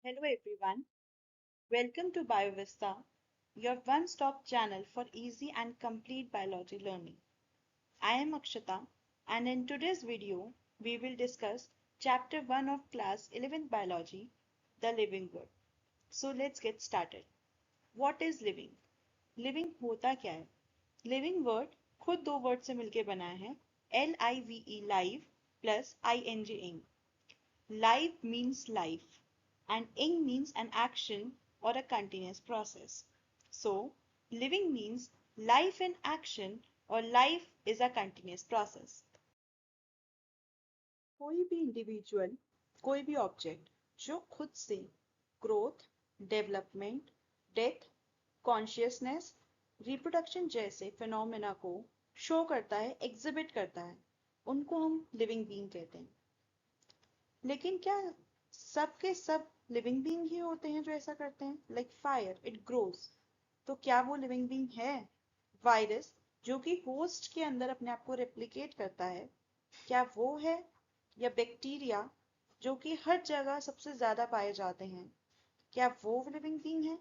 Hello everyone, welcome to BioVista, your one-stop channel for easy and complete biology learning. I am Akshata and in today's video, we will discuss chapter 1 of class 11th biology, the living world. So let's get started. What is living? Living होता क्या है? Living word खुद दो word से मिलकर बना है LIVE live plus ING ing. Live means life and ing means an action or a continuous process. So, living means life in action or life is a continuous process. कोई भी individual, कोई भी object जो खुद से growth, development, death, consciousness, reproduction जैसे phenomena को show करता है, एग्जिबिट करता है, उनको हम लिविंग बीइंग कहते हैं। लेकिन क्या सब के सब लिविंग बीइंग ही होते हैं जो ऐसा करते हैं? लाइक फायर, इट ग्रोज, तो क्या वो लिविंग बीइंग है? वायरस जो कि होस्ट के अंदर अपने आप को रेप्लिकेट करता है, क्या वो है? या बैक्टीरिया जो कि हर जगह सबसे ज्यादा पाए जाते हैं, क्या वो लिविंग बीइंग है?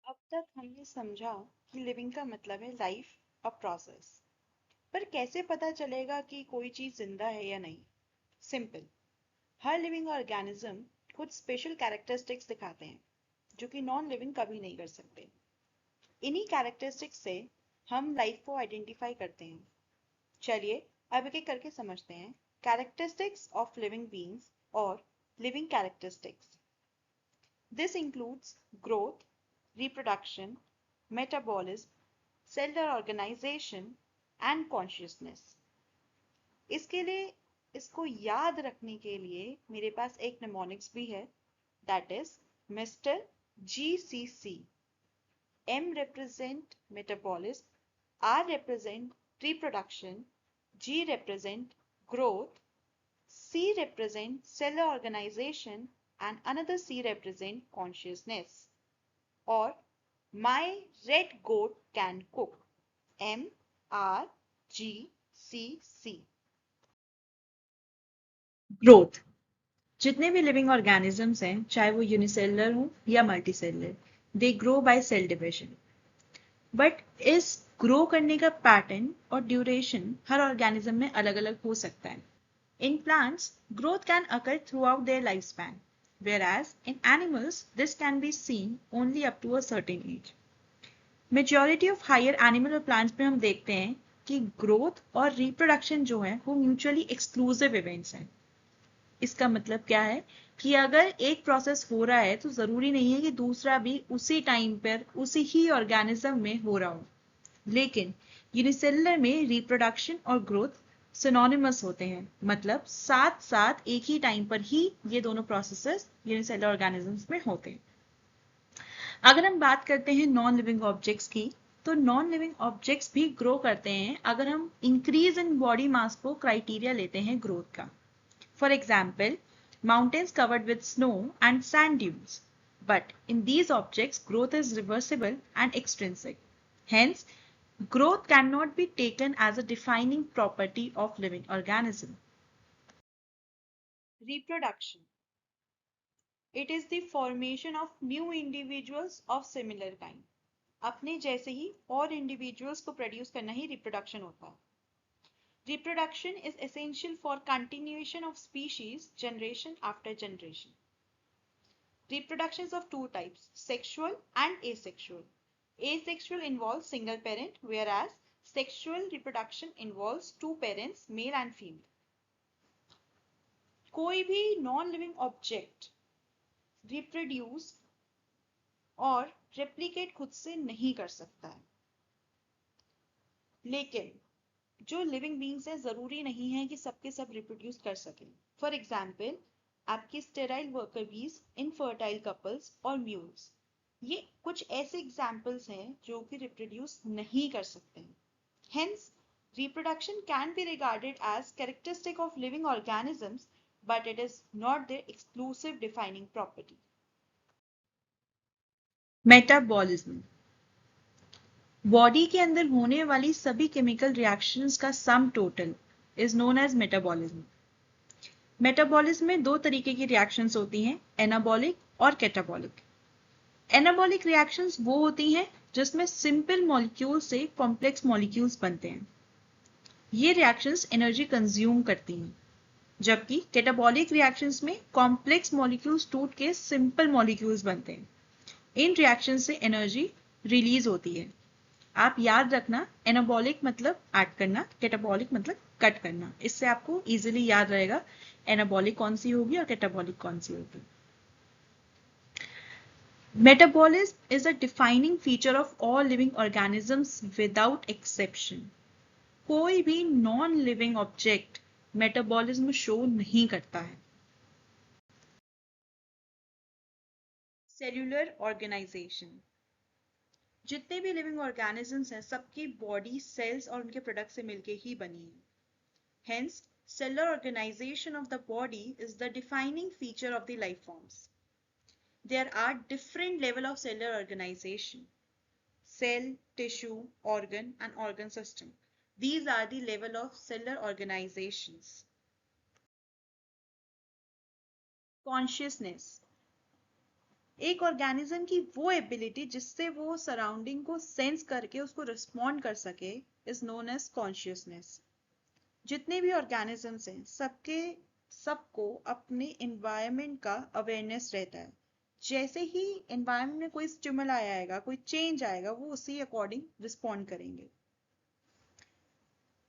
अब तक हमने समझा कि लिविंग का मतलब है लाइफ, अ प्रोसेस। पर कैसे पता चलेगा कि कोई चीज जिंदा है या नहीं? सिंपल, हर लिविंग ऑर्गेनिज्म कुछ स्पेशल कैरेक्टरिस्टिक्स दिखाते हैं जो कि नॉन लिविंग कभी नहीं कर सकते। इन्हीं कैरेक्टरिस्टिक्स से हम लाइफ को आइडेंटिफाई करते हैं। चलिए अब एक एक करके समझते हैं कैरेक्टरिस्टिक्स ऑफ लिविंग बीइंग्स और living characteristics. This includes growth, reproduction, metabolism, cellular organization and consciousness. इसके लिए इसको याद रखने के लिए मेरे पास एक निमोनिक्स भी है, that is mister GCC. M represent metabolism, R represent reproduction, G represent growth, C represent cellular organization and another C represent consciousness. Or my red goat can cook. MRGCC. Growth, जितने भी living organisms हैं, चाहे वो unicellular हो या multicellular, they grow by cell division. But इस grow करने का पैटर्न और ड्यूरेशन हर ऑर्गेनिज्म में अलग अलग हो सकता है। In plants growth can occur through out their life span, whereas in animals this can be seen only up to a certain age. Majority of higher animal और प्लांट्स में हम देखते हैं कि ग्रोथ और रिप्रोडक्शन जो है वो म्यूचुअली एक्सक्लूसिव इवेंट्स हैं। इसका मतलब क्या है कि अगर एक प्रोसेस हो रहा है तो जरूरी नहीं है कि दूसरा भी उसी टाइम पर उसी ही ऑर्गेनिज्म में हो रहा हो। लेकिन यूनिसेलुलर में रिप्रोडक्शन और ग्रोथ सिनोनिमस होते हैं, मतलब साथ साथ एक ही टाइम पर ही ये दोनों प्रोसेसेस यूनिसेलुलर ऑर्गेनिजम्स में होते हैं। अगर हम बात करते हैं नॉन लिविंग ऑब्जेक्ट्स की, तो नॉन लिविंग ऑब्जेक्ट्स भी ग्रो करते हैं अगर हम इंक्रीज इन बॉडी मास को क्राइटेरिया लेते हैं ग्रोथ का। For example, mountains covered with snow and sand dunes. But in these objects, growth is reversible and extrinsic. Hence, growth cannot be taken as a defining property of living organism. Reproduction. It is the formation of new individuals of similar kind. अपने जैसे ही और individuals को produce करना ही reproduction होता है। Reproduction is essential for continuation of species generation after generation. Reproduction is of two types, sexual and asexual. Asexual involves single parent, whereas sexual reproduction involves two parents, male and female. कोई भी non living object reproduce और replicate खुद से नहीं कर सकता है, लेकिन जो लिविंग बींग्स है जरूरी नहीं है कि सबके सब रिप्रोड्यूस कर सकें। फॉर एग्जाम्पल, आपके स्टेराइल वर्कर बीज, इनफर्टाइल कपल्स और म्यूल्स, ये कुछ ऐसे एग्जाम्पल्स हैं जो कि रिप्रोड्यूस नहीं कर सकते हैं। Hence reproduction can be regarded as characteristic of living organisms, but it is not there exclusive defining property. Metabolism, body के अंदर होने वाली सभी केमिकल रिएक्शंस का sum total is known as metabolism. Metabolism में दो तरीके की रिएक्शंस होती हैं, एनाबॉलिक और कैटाबॉलिक। एनाबॉलिक रिएक्शंस वो होती हैं जिसमें सिंपल मॉलिक्यूल से कॉम्प्लेक्स मॉलिक्यूल्स बनते हैं। ये रिएक्शंस एनर्जी कंज्यूम करती हैं, जबकि कैटाबॉलिक रिएक्शंस में कॉम्प्लेक्स मॉलिक्यूल्स टूट के सिंपल मॉलिक्यूल्स बनते हैं। इन रिएक्शंस से एनर्जी रिलीज होती है। आप याद रखना, एनाबॉलिक मतलब ऐड करना, कैटाबॉलिक मतलब कट करना। इससे आपको इजीली याद रहेगा एनाबॉलिक कौन सी होगी और कैटाबॉलिक कौन सी होगी। Metabolism is a defining feature of all living organisms without exception. कोई भी non living object metabolism show नहीं करता है। Cellular organization. जितने भी लिविंग ऑर्गेनिजम्स हैं सबकी बॉडी सेल्स और उनके प्रोडक्ट से मिलके ही बनी है। Hence, cellular organization of the body is the defining feature of the life forms. There are different levels of cellular organization: cell, tissue, organ, and organ system. These are the level of cellular organizations. Consciousness. एक organism की वो ability जिससे वो surrounding को sense करके उसको respond कर सके इज नोन एज कॉन्शियसनेस। जितने भी ऑर्गेनिजम्स हैं सबको अपने एनवायरनमेंट का अवेयरनेस रहता है। जैसे ही एनवायरनमेंट में कोई स्टिमुलाई आएगा, कोई चेंज आएगा, वो उसी अकॉर्डिंग रिस्पॉन्ड करेंगे।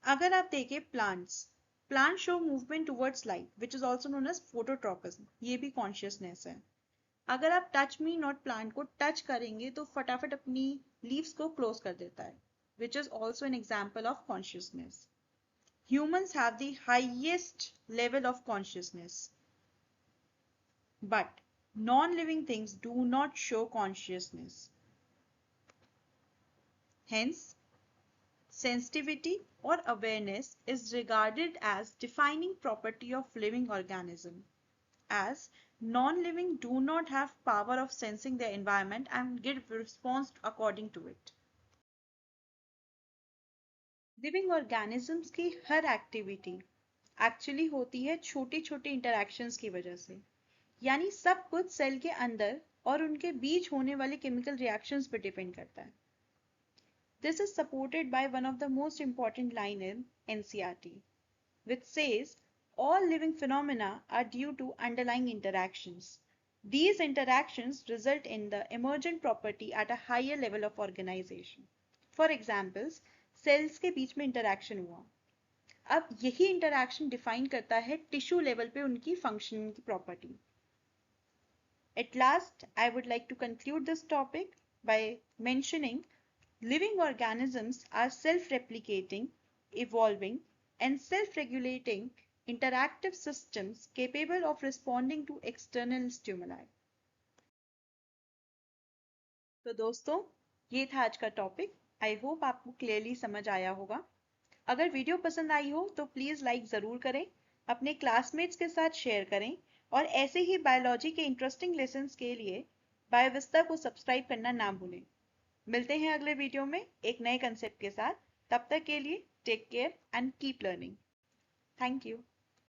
अगर आप देखें plant show movement towards light which is also known as phototropism. ये भी कॉन्शियसनेस है। अगर आप टच मी नॉट प्लांट को टच करेंगे तो फटाफट अपनी लीव्स को क्लोज कर देता है, विच is also an example of consciousness. Humans have the highest level of consciousness, but non-living things do not show consciousness. Hence, sensitivity or awareness is regarded as defining property of living organism, as non-living do not have power of sensing their environment and give response according to it. Living organisms की हर activity actually होती है छोटे छोटे interactions की वजह से। यानी सब कुछ सेल के अंदर और उनके बीच होने वाले केमिकल रिएक्शंस पर डिपेंड करता है। This is supported by one of the most important line in NCERT which says all living phenomena are due to underlying interactions. These interactions result in the emergent property at a higher level of organization. For examples, cells के बीच में interaction हुआ। अब यही interaction define करता है tissue level पे उनकी फंक्शनिंग की property. At last, I would like to conclude this topic by mentioning living organisms are self-replicating, evolving, and self-regulating interactive systems capable of responding to external stimuli. तो दोस्तों, ये था आज का टॉपिक। आई होप आपको clearly समझ आया होगा। अगर वीडियो पसंद आई हो तो प्लीज़ लाइक ज़रूर करें, अपने क्लासमेट्स के साथ शेयर करें और ऐसे ही बायोलॉजी के इंटरेस्टिंग लेसन्स के लिए बायोविस्ता को सब्सक्राइब करना ना भूलें। मिलते हैं अगले वीडियो में एक नए कंसेप्ट के साथ। तब तक के लिए take care and keep learning. Thank you.